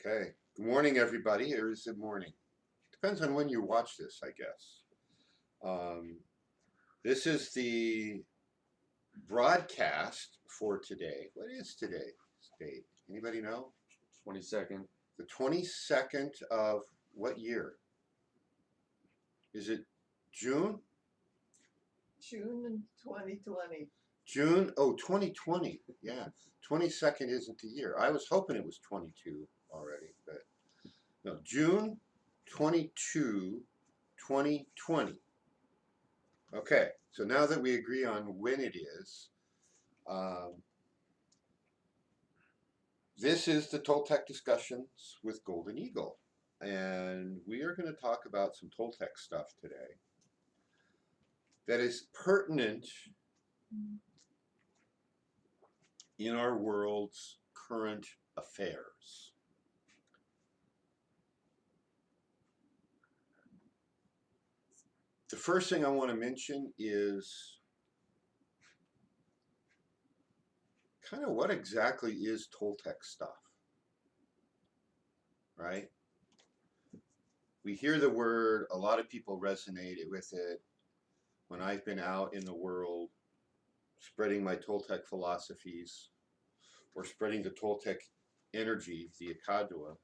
Okay. Good morning, everybody. Or is it morning? Depends on when you watch this, I guess. Um, this is the broadcast for today. What is today's date? Anybody know? 22nd. The 22nd of what year? Is it June? June 2020. June? Oh, 2020. Yeah. 22nd isn't the year. I was hoping it was 22 already, but no. June 22, 2020. Okay, so now that we agree on when it is, um, this is the Toltec discussions with Golden Eagle. And we are going to talk about some Toltec stuff today that is pertinent in our world's current affairs. The first thing I want to mention is kind of what exactly is Toltec stuff, right? We hear the word, a lot of people resonate with it. When I've been out in the world spreading my Toltec philosophies or spreading the Toltec energy, the Akadua,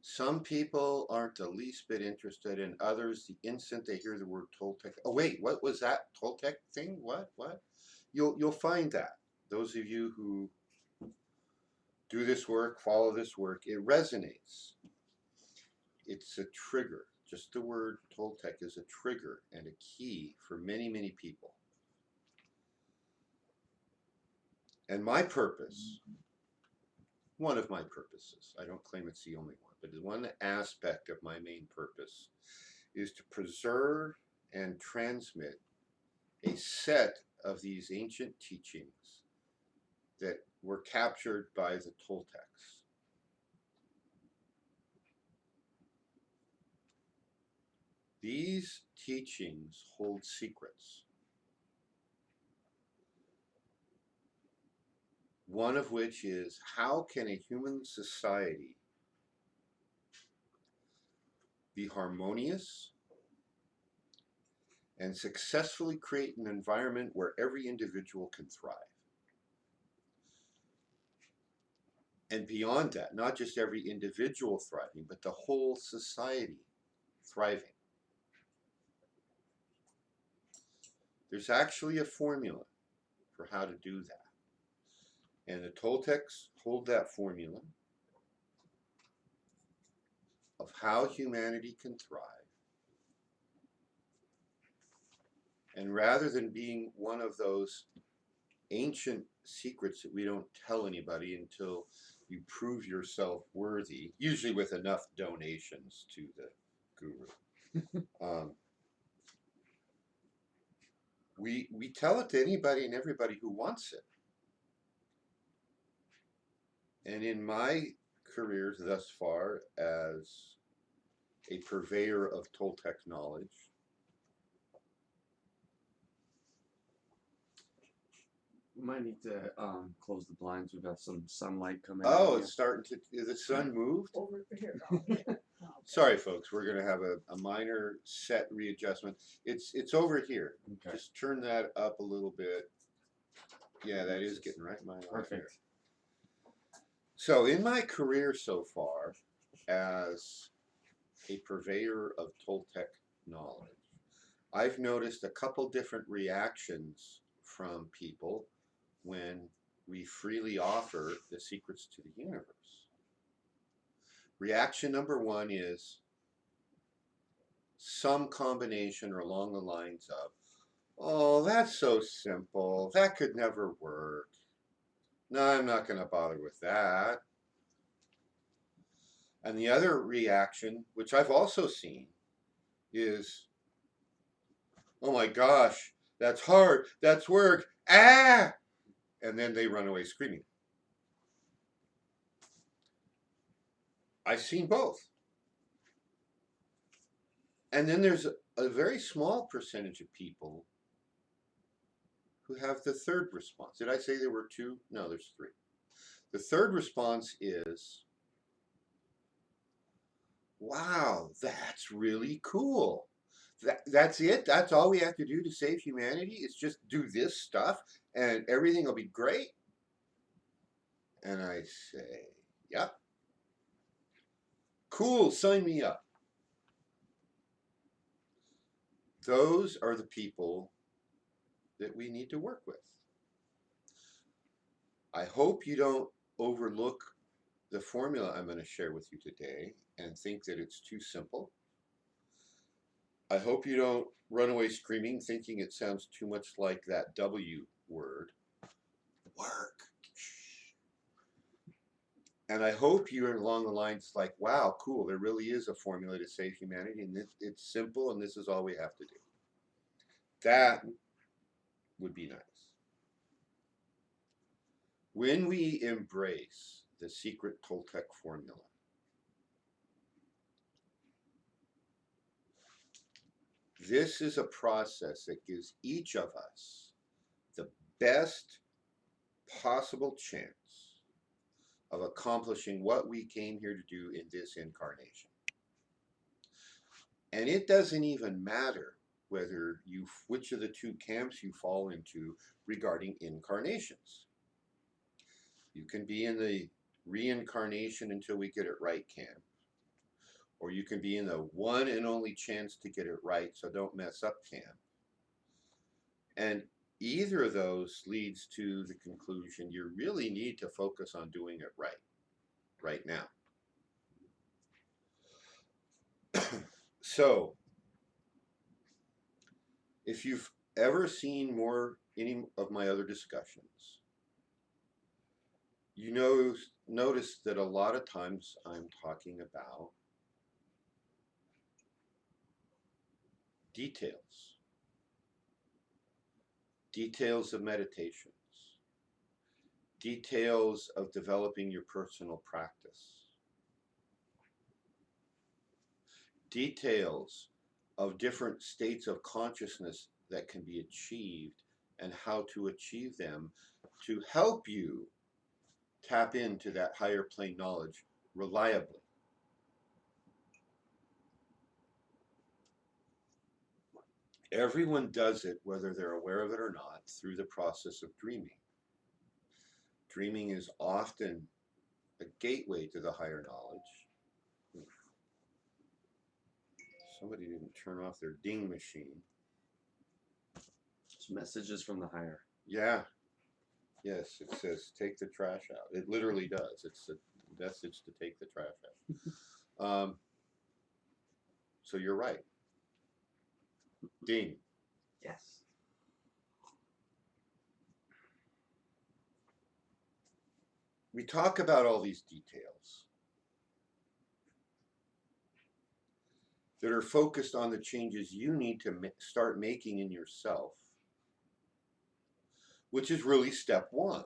some people aren't the least bit interested, and others, the instant they hear the word Toltec, oh wait, what was that Toltec thing? What? You'll find that. Those of you who do this work, follow this work, it resonates. It's a trigger. Just the word Toltec is a trigger and a key for many, many people. And my purpose, one of my purposes, I don't claim it's the only one, but one aspect of my main purpose is to preserve and transmit a set of these ancient teachings that were captured by the Toltecs. These teachings hold secrets, one of which is, how can a human society be harmonious and successfully create an environment where every individual can thrive? And beyond that, not just every individual thriving, but the whole society thriving. There's actually a formula for how to do that. And the Toltecs hold that formula of how humanity can thrive. And rather than being one of those ancient secrets that we don't tell anybody until you prove yourself worthy, usually with enough donations to the guru, we tell it to anybody and everybody who wants it. And in my career thus far as a purveyor of Toltec knowledge, We might need to close the blinds. We've got some sunlight coming oh, in. it's starting to, is the sun moved? Over here. Oh, yeah. Okay. Sorry, folks, we're going to have a minor set readjustment. It's over here. Okay. Just turn that up a little bit. Yeah, that is getting right in my eye Perfect. here. So in my career so far as a purveyor of Toltec knowledge, I've noticed a couple different reactions from people when we freely offer the secrets to the universe. Reaction number one is some combination or along the lines of, oh, that's so simple, that could never work. No, I'm not going to bother with that. And the other reaction, which I've also seen, is, oh my gosh, that's hard, that's work, ah! And then they run away screaming. I've seen both. And then there's a very small percentage of people who have the third response. Did I say there were two? No, there's three. The third response is, wow, that's really cool. That's it? That's all we have to do to save humanity? Is just do this stuff and everything will be great? And I say, yep. Cool, sign me up. Those are the people that we need to work with. I hope you don't overlook the formula I'm going to share with you today and think that it's too simple. I hope you don't run away screaming thinking it sounds too much like that W word, work. And I hope you're along the lines like, wow, cool, there really is a formula to save humanity and it's simple and this is all we have to do. That would be nice. When we embrace the secret Toltec formula, this is a process that gives each of us the best possible chance of accomplishing what we came here to do in this incarnation. And it doesn't even matter whether which of the two camps you fall into regarding incarnations. You can be in the reincarnation until we get it right camp, or you can be in the one and only chance to get it right, so don't mess up camp. And either of those leads to the conclusion you really need to focus on doing it right now. So, if you've ever seen any of my other discussions, you notice that a lot of times I'm talking about details of meditations, details of developing your personal practice, details of different states of consciousness that can be achieved and how to achieve them to help you tap into that higher plane knowledge reliably. Everyone does it, whether they're aware of it or not, through the process of dreaming. Dreaming is often a gateway to the higher knowledge. Somebody didn't turn off their ding machine. It's messages from the higher. Yeah. Yes, it says take the trash out. It literally does. It's a message to take the trash out. So you're right. Ding. Yes. We talk about all these details that are focused on the changes you need to start making in yourself, which is really step one.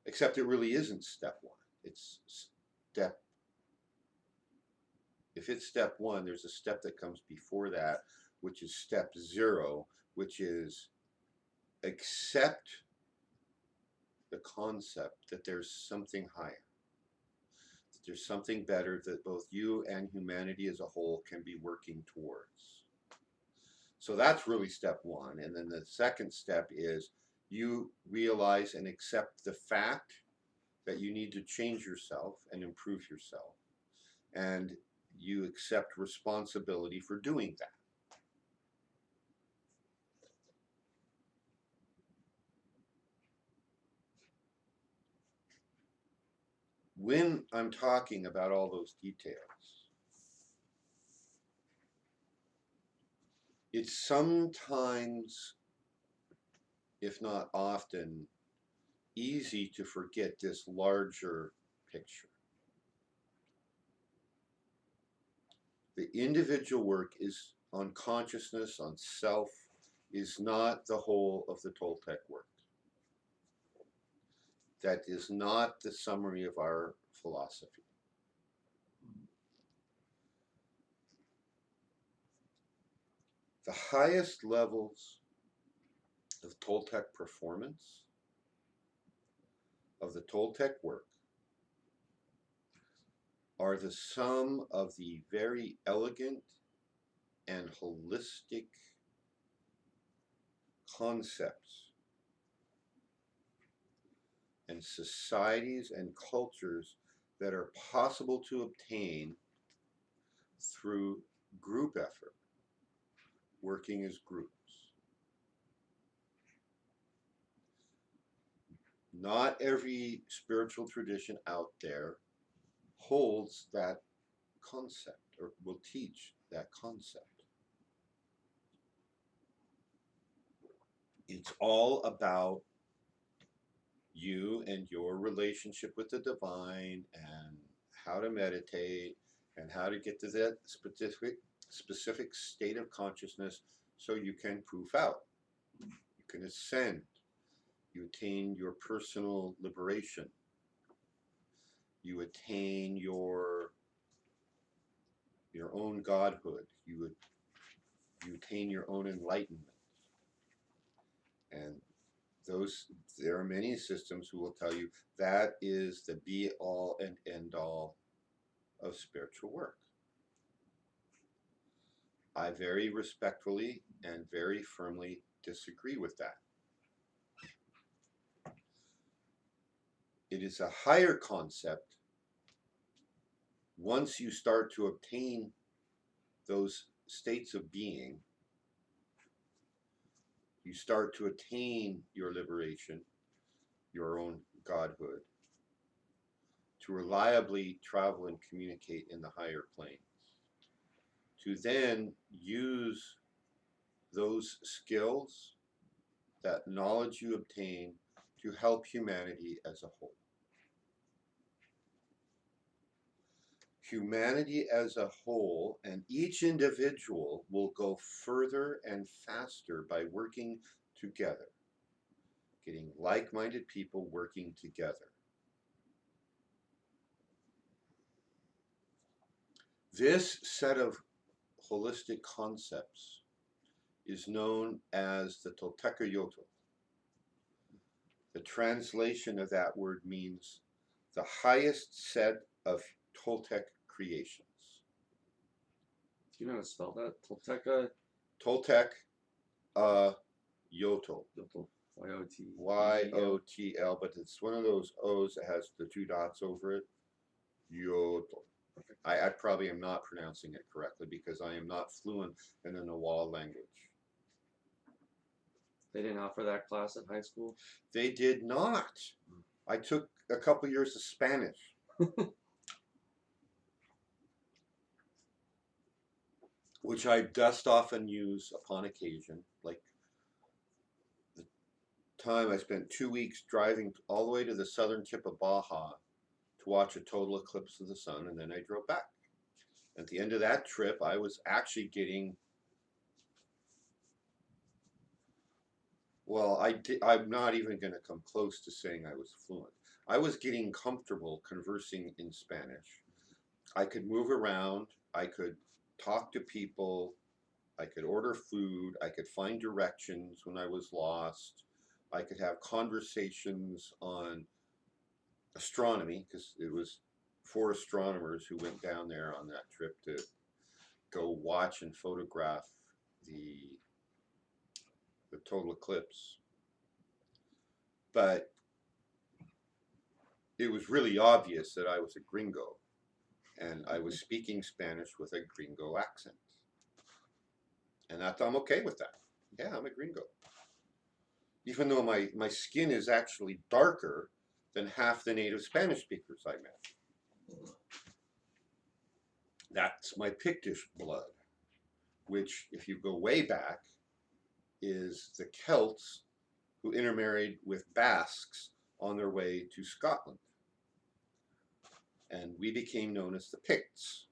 Except it really isn't step one. If it's step one, there's a step that comes before that, which is step 0, which is accept the concept that there's something higher, that there's something better that both you and humanity as a whole can be working towards. So that's really step 1. And then the second step is you realize and accept the fact that you need to change yourself and improve yourself. And you accept responsibility for doing that. When I'm talking about all those details, it's sometimes, if not often, easy to forget this larger picture. The individual work is on consciousness, on self, is not the whole of the Toltec work. That is not the summary of our philosophy. The highest levels of Toltec performance of the Toltec work are the sum of the very elegant and holistic concepts and societies and cultures that are possible to obtain through group effort, working as groups. Not every spiritual tradition out there holds that concept or will teach that concept. It's all about you and your relationship with the divine and how to meditate and how to get to that specific state of consciousness so you can proof out. You can ascend. You attain your personal liberation. You attain your own godhood. You attain your own enlightenment. And there are many systems who will tell you that is the be all and end all of spiritual work. I very respectfully and very firmly disagree with that. It is a higher concept once you start to obtain those states of being. You start to attain your liberation, your own godhood, to reliably travel and communicate in the higher planes, to then use those skills, that knowledge you obtain, to help humanity as a whole. Humanity as a whole and each individual will go further and faster by working together, getting like-minded people working together. This set of holistic concepts is known as the Toltecayotl. The translation of that word means the highest set of Toltec creations. Do you know how to spell that? Tolteca? Toltecayotl. Yotl. Y-O-T. Y-O-T-L, but it's one of those O's that has the two dots over it. Yotl. I probably am not pronouncing it correctly because I am not fluent in the Nawal language. They didn't offer that class at high school? They did not. I took a couple years of Spanish. Which I dust off and use upon occasion. Like the time I spent 2 weeks driving all the way to the southern tip of Baja to watch a total eclipse of the sun, and then I drove back. At the end of that trip, I was actually getting, well, I'm not even going to come close to saying I was fluent. I was getting comfortable conversing in Spanish. I could move around. I could talk to people. I could order food. I could find directions when I was lost. I could have conversations on astronomy, because it was 4 astronomers who went down there on that trip to go watch and photograph the total eclipse. But it was really obvious that I was a gringo, and I was speaking Spanish with a gringo accent. And I'm okay with that. Yeah, I'm a gringo. Even though my skin is actually darker than half the native Spanish speakers I met. That's my Pictish blood, which, if you go way back, is the Celts who intermarried with Basques on their way to Scotland. And we became known as the Picts.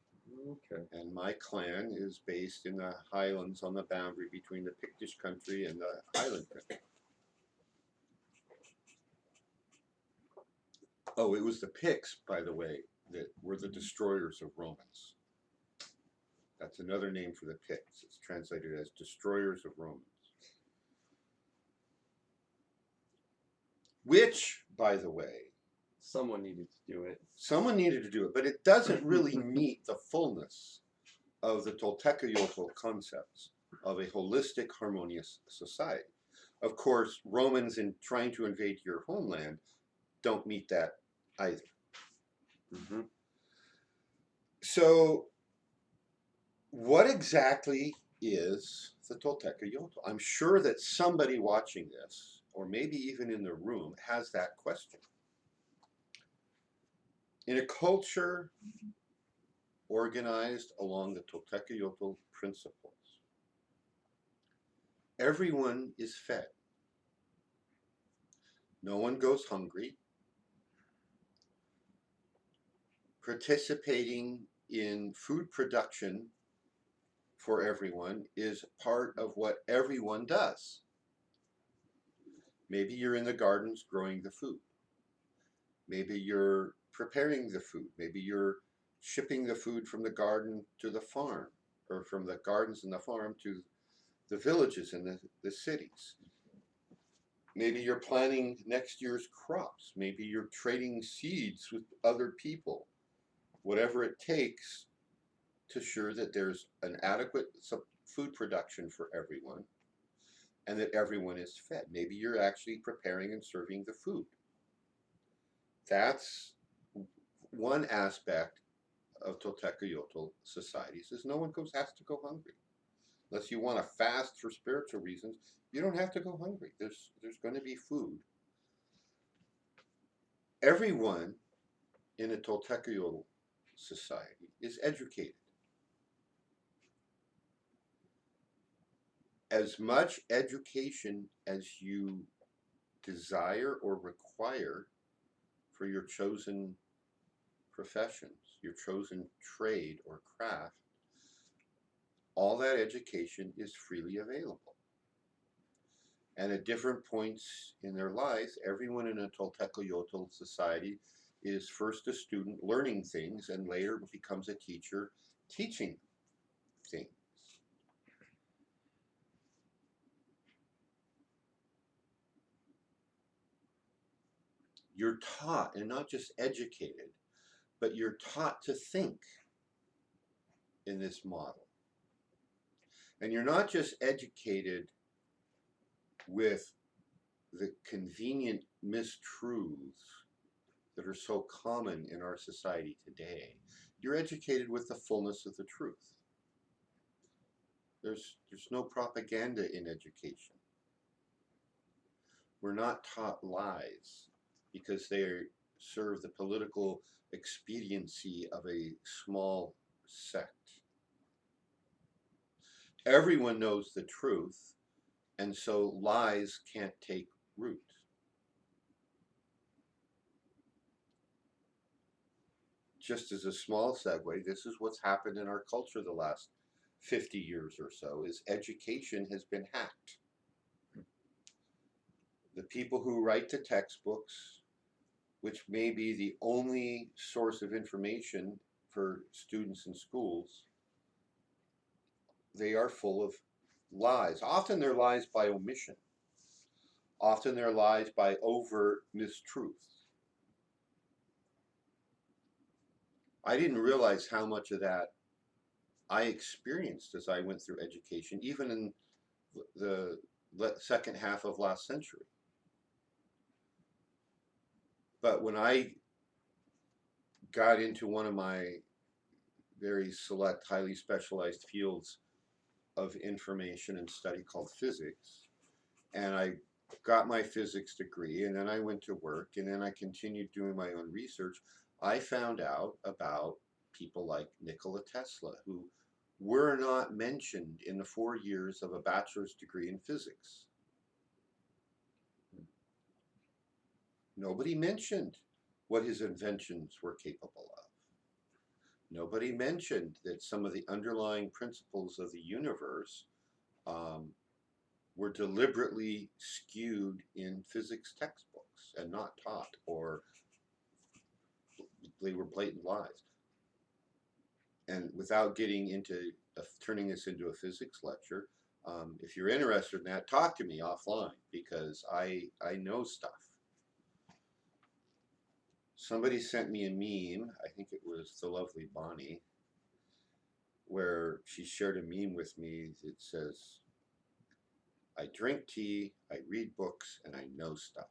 Okay. And my clan is based in the Highlands on the boundary between the Pictish country and the Highland country. Oh, it was the Picts, by the way, that were the destroyers of Romans. That's another name for the Picts. It's translated as destroyers of Romans. Which, by the way, Someone needed to do it. Someone needed to do it, but it doesn't really meet the fullness of the Toltecayotl concepts of a holistic, harmonious society. Of course, Romans in trying to invade your homeland don't meet that either. Mm-hmm. So, what exactly is the Toltecayotl? I'm sure that somebody watching this, or maybe even in the room, has that question. In a culture organized along the Toltecayotl principles, everyone is fed. No one goes hungry. Participating in food production for everyone is part of what everyone does. Maybe you're in the gardens growing the food. Maybe you're preparing the food. Maybe you're shipping the food from the garden to the farm, or from the gardens and the farm to the villages and the cities. Maybe you're planting next year's crops. Maybe you're trading seeds with other people. Whatever it takes to ensure that there's an adequate food production for everyone and that everyone is fed. Maybe you're actually preparing and serving the food. That's one aspect of Toltecayotl societies is no one has to go hungry. Unless you want to fast for spiritual reasons, you don't have to go hungry. There's going to be food. Everyone in a Toltecayotl society is educated. As much education as you desire or require for your chosen professions, your chosen trade or craft, all that education is freely available. And at different points in their lives, everyone in a Toltecayotl society is first a student learning things and later becomes a teacher teaching things. You're taught, and not just educated, but you're taught to think in this model. And you're not just educated with the convenient mistruths that are so common in our society today. You're educated with the fullness of the truth. There's no propaganda in education. We're not taught lies because they serve the political expediency of a small sect. Everyone knows the truth, and so lies can't take root. Just as a small segue, this is what's happened in our culture the last 50 years or so, is education has been hacked. The people who write the textbooks, which may be the only source of information for students in schools, they are full of lies. Often they're lies by omission. Often they're lies by overt mistruths. I didn't realize how much of that I experienced as I went through education, even in the second half of last century. But when I got into one of my very select, highly specialized fields of information and study called physics, and I got my physics degree, and then I went to work, and then I continued doing my own research, I found out about people like Nikola Tesla, who were not mentioned in the 4 years of a bachelor's degree in physics. Nobody mentioned what his inventions were capable of. Nobody mentioned that some of the underlying principles of the universe were deliberately skewed in physics textbooks and not taught, or they were blatant lies. And without getting into turning this into a physics lecture, if you're interested in that, talk to me offline, because I know stuff. somebody sent me a meme. I think it was the lovely Bonnie, where she shared a meme with me that says, I drink tea, I read books, and I know stuff.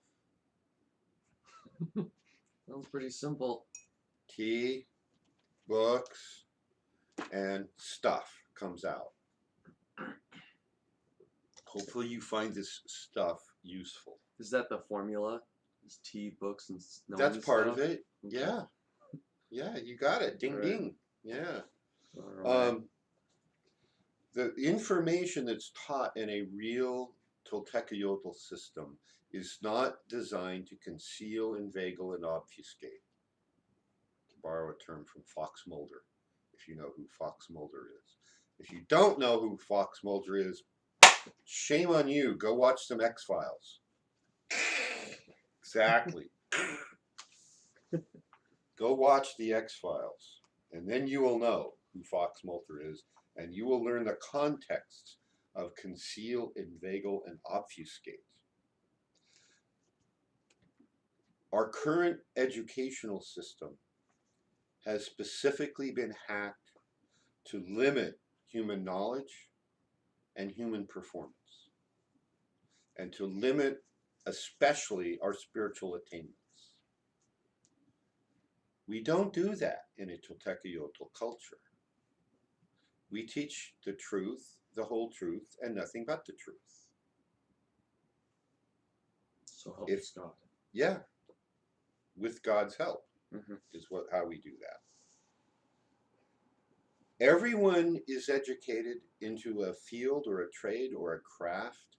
Sounds pretty simple. Tea, books, and stuff comes out. Hopefully you find this stuff useful. Is that the formula? Is tea, books, and That's part of it. Okay. Yeah. Yeah, you got it. Ding Right. ding. Yeah. All right. The information that's taught in a real Toltecayotl system is not designed to conceal, inveigle, and obfuscate. To borrow a term from Fox Mulder, if you know who Fox Mulder is. If you don't know who Fox Mulder is, shame on you. Go watch some X-Files. Exactly. Go watch the X-Files, and then you will know who Fox Mulder is, and you will learn the context of conceal, inveigle, and obfuscate. Our current educational system has specifically been hacked to limit human knowledge and human performance, and to limit especially our spiritual attainments. We don't do that in a Toltecayotl culture. We teach the truth, the whole truth, and nothing but the truth. So help If- us God. Yeah, with God's help Mm-hmm. is how we do that. Everyone is educated into a field or a trade or a craft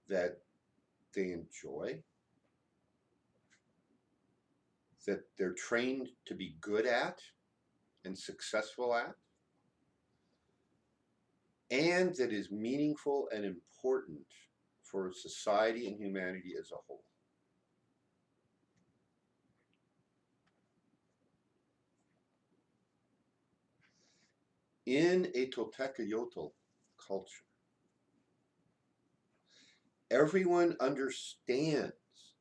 that they enjoy, that they're trained to be good at and successful at, and that is meaningful and important for society and humanity as a whole. In a Toltecayotl culture, everyone understands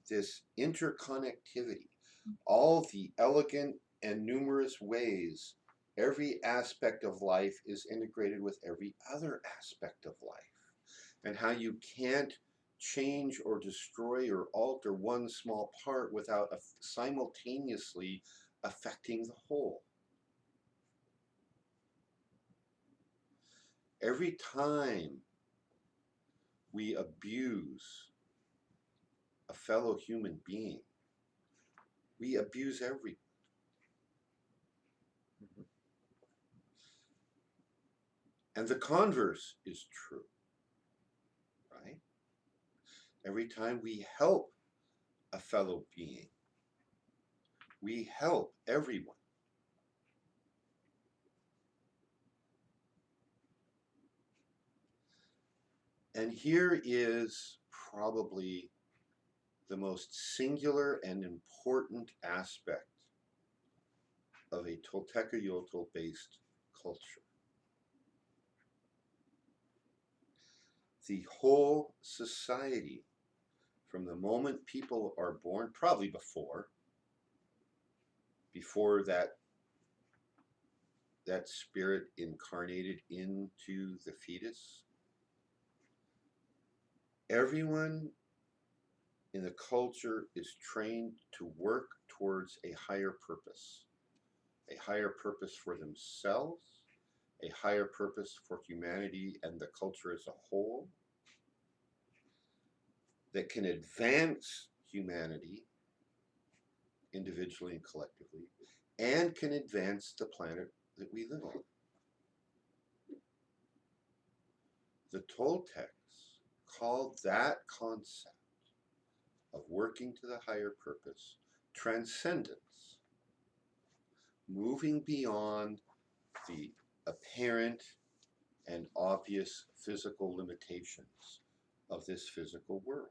this interconnectivity, all the elegant and numerous ways every aspect of life is integrated with every other aspect of life, and how you can't change or destroy or alter one small part without simultaneously affecting the whole. Every time we abuse a fellow human being, we abuse everyone. Mm-hmm. And the converse is true, right? Every time we help a fellow being, we help everyone. And here is probably the most singular and important aspect of a Toltecayotl-based culture. The whole society, from the moment people are born, probably before that spirit incarnated into the fetus, everyone in the culture is trained to work towards a higher purpose for themselves, a higher purpose for humanity and the culture as a whole, that can advance humanity individually and collectively, and can advance the planet that we live on. The Toltecs called that concept of working to the higher purpose transcendence, moving beyond the apparent and obvious physical limitations of this physical world.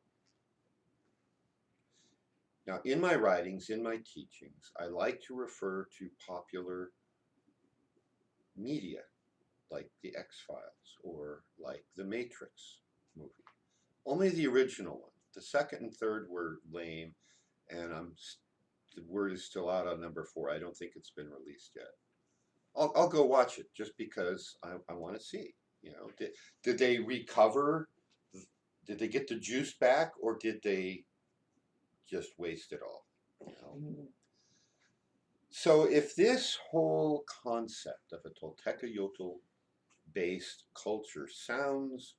Now, in my writings, in my teachings, I like to refer to popular media like the X-Files or like the Matrix movie. Only the original one. The second and third were lame, and I'm the word is still out on number 4. I don't think it's been released yet. I'll go watch it just because I want to see. You know, did they recover? Did they get the juice back, or did they just waste it all? You know? So if this whole concept of a Toltecayotl based culture sounds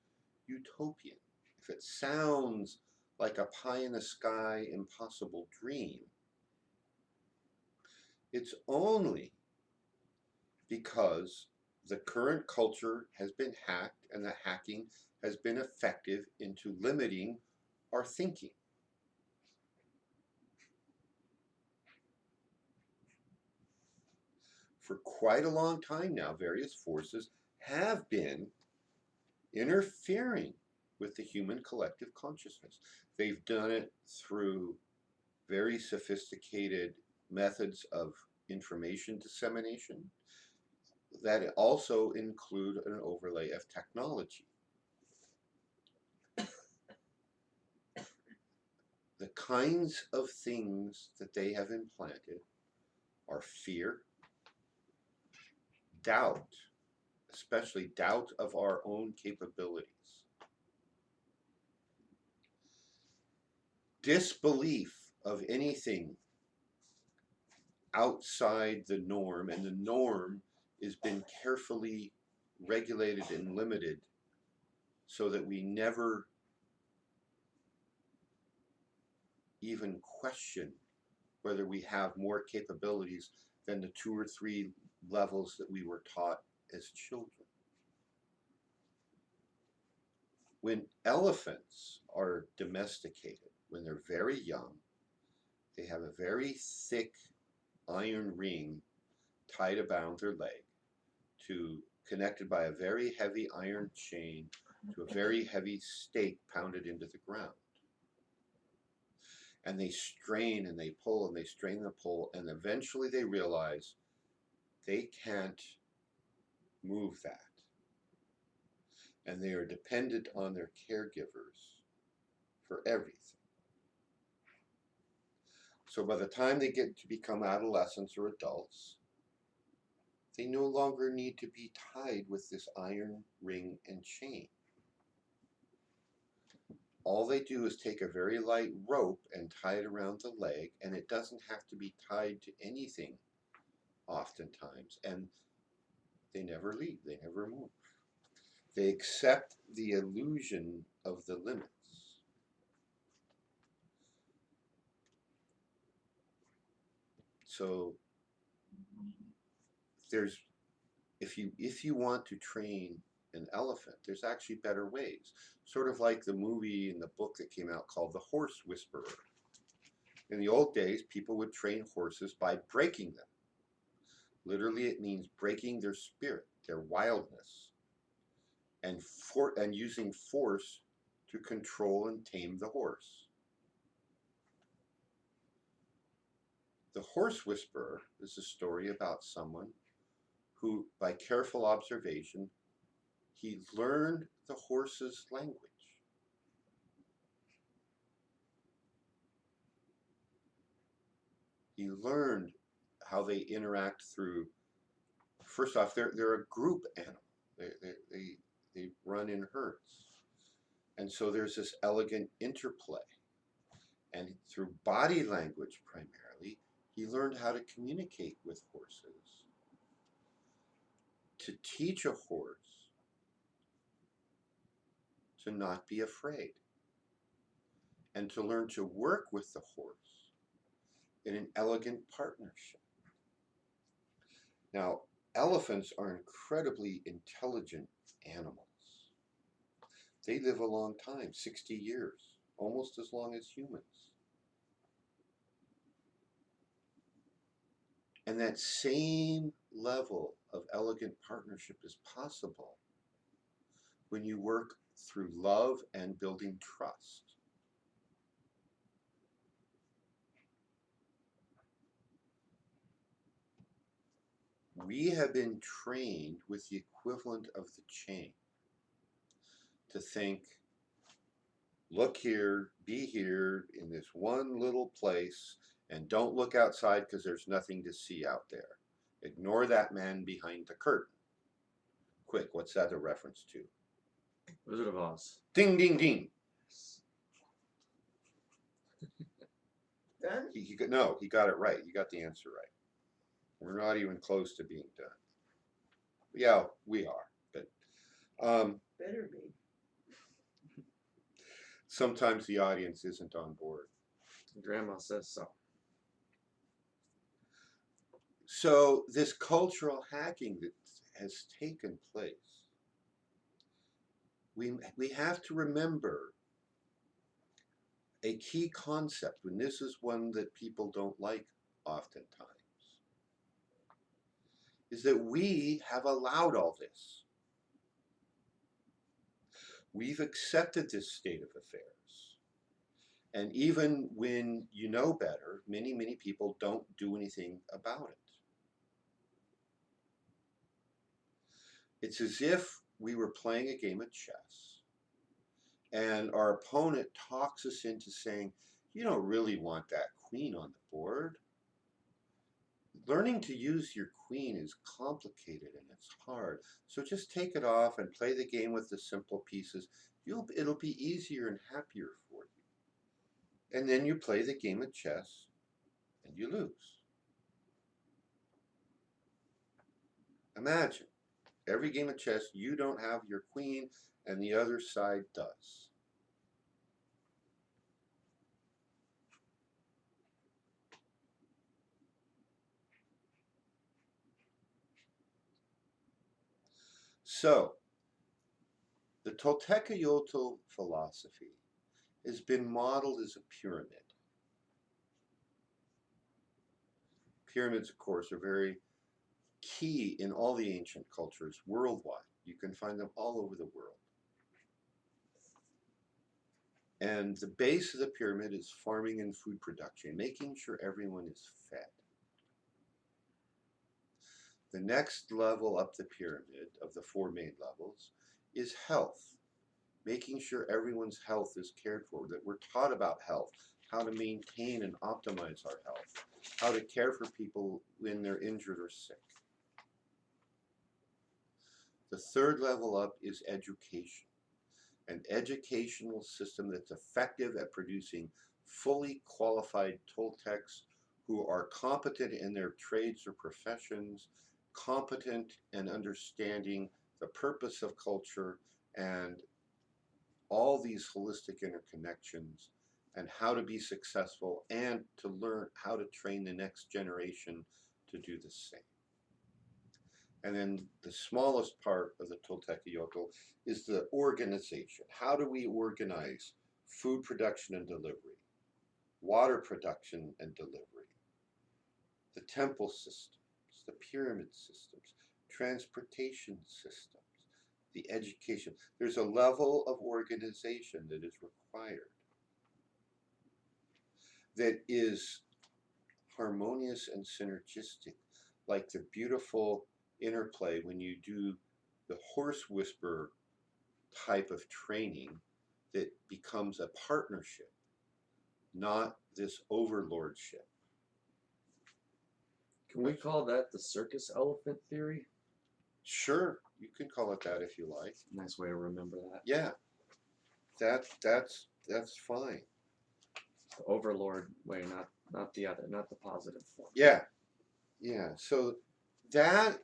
utopian, if it sounds like a pie in the sky impossible dream, it's only because the current culture has been hacked and the hacking has been effective into limiting our thinking. For quite a long time now, various forces have been interfering with the human collective consciousness. They've done it through very sophisticated methods of information dissemination that also include an overlay of technology. The kinds of things that they have implanted are fear, doubt, especially doubt of our own capabilities, disbelief of anything outside the norm, and the norm has been carefully regulated and limited so that we never even question whether we have more capabilities than the 2 or 3 levels that we were taught as children. When elephants are domesticated, when they're very young, they have a very thick iron ring tied around their leg, connected by a very heavy iron chain to a very heavy stake pounded into the ground. And they strain and they pull and they strain and pull, and eventually they realize they can't move that. And they are dependent on their caregivers for everything. So by the time they get to become adolescents or adults, they no longer need to be tied with this iron ring and chain. All they do is take a very light rope and tie it around the leg, and it doesn't have to be tied to anything oftentimes, and they never leave, they never move. They accept the illusion of the limits. So there's, if you want to train an elephant, there's actually better ways. Sort of like the movie and the book that came out called The Horse Whisperer. In the old days, people would train horses by breaking them. Literally, it means breaking their spirit, their wildness, and using force to control and tame the horse. The Horse Whisperer is a story about someone who, by careful observation, he learned the horse's language. He learned how they interact through, first off, they're a group animal. They run in herds. And so there's this elegant interplay. And through body language primarily, he learned how to communicate with horses, to teach a horse to not be afraid, and to learn to work with the horse in an elegant partnership. Now, elephants are incredibly intelligent animals. They live a long time, 60 years, almost as long as humans. And that same level of elegant partnership is possible when you work through love and building trust. We have been trained with the equivalent of the chain to think, look here, be here in this one little place, And don't look outside because there's nothing to see out there. Ignore that man behind the curtain. Quick, what's that a reference to? Wizard of Oz. Ding, ding, ding. Done? No, he got it right. He got the answer right. We're not even close to being done. Yeah, we are. But Better be. sometimes the audience isn't on board. Grandma says so. So this cultural hacking that has taken place, we have to remember a key concept, and this is one that people don't like oftentimes, is that we have allowed all this. We've accepted this state of affairs. And even when you know better, many, many people don't do anything about it. It's as if we were playing a game of chess and our opponent talks us into saying, you don't really want that queen on the board. Learning to use your queen is complicated and it's hard. So just take it off and play the game with the simple pieces. It'll be easier and happier for you. And then you play the game of chess and you lose. Imagine, every game of chess, you don't have your queen and the other side does. So, the Toltecayotl philosophy has been modeled as a pyramid. Pyramids, of course, are very key in all the ancient cultures worldwide. You can find them all over the world. And the base of the pyramid is farming and food production, making sure everyone is fed. The next level up the pyramid of the four main levels is health, making sure everyone's health is cared for, that we're taught about health, how to maintain and optimize our health, how to care for people when they're injured or sick. The third level up is education, an educational system that's effective at producing fully qualified Toltecs who are competent in their trades or professions, competent and understanding the purpose of culture and all these holistic interconnections and how to be successful and to learn how to train the next generation to do the same. And then the smallest part of the Toltecayotl is the organization. How do we organize food production and delivery, water production and delivery, the temple systems, the pyramid systems, transportation systems, the education? There's a level of organization that is required that is harmonious and synergistic, like the beautiful interplay when you do the horse whisperer type of training that becomes a partnership, not this overlordship. Can we call that the circus elephant theory? Sure, you can call it that if you like. Nice way to remember that. Yeah, that's fine. The overlord way, not the other, not the positive form. Yeah, yeah. So that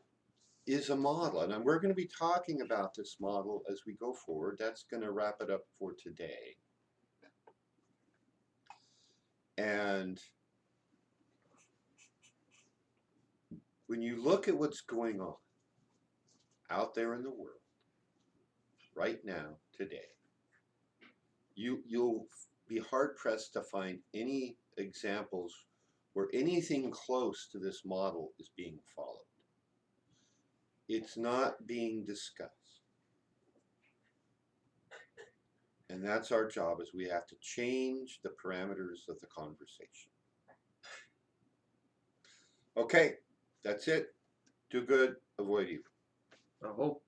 is a model, and we're going to be talking about this model as we go forward. That's going to wrap it up for today. And when you look at what's going on out there in the world right now, today, you'll be hard-pressed to find any examples where anything close to this model is being followed. It's not being discussed. And that's our job, is we have to change the parameters of the conversation. Okay, that's it. Do good, avoid evil. I hope